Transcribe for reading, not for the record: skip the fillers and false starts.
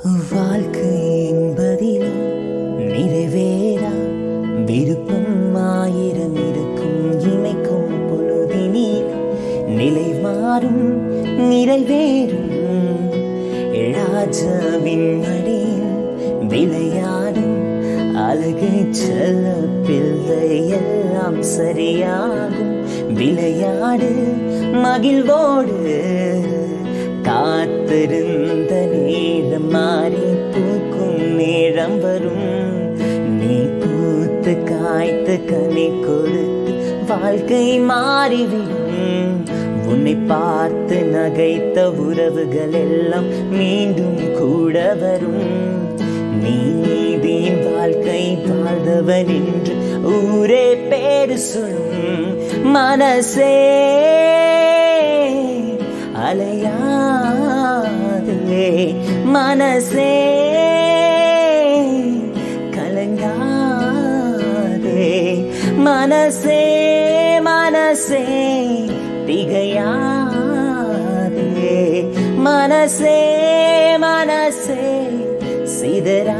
வாழ்க்கை என்பதிலும் நிறைவேறா விருப்பம் ஆயிரம் இருக்கும். இமைக்கும் பொழுதினில் நிலை மாறும் நிறைவேறும். ராஜாவின் மடியில் விளையாடும் அழகை செல்ல பிள்ளை எல்லாம் சரியாகும். விளையாடு மகிழ்வோடு, காத்திருந்த நேரம் மாறி பூக்கும் நேரம் வரும். நீ பூத்து காய்த்து கனி கொடுத்து வாழ்க்கை மாறிவிடும். உன்னை பார்த்து நகைத்த உறவுகள் எல்லாம் மீண்டும் கூட வரும். நீ நீதியின் வாழ்க்கை வாழ்ந்தவன் என்று ஊரே பேரு சொல்லும். மனசே அலையாதே, மனசே கலங்காதே, மனசே மனசே திகையாதே, மனசே மனசே சிதறா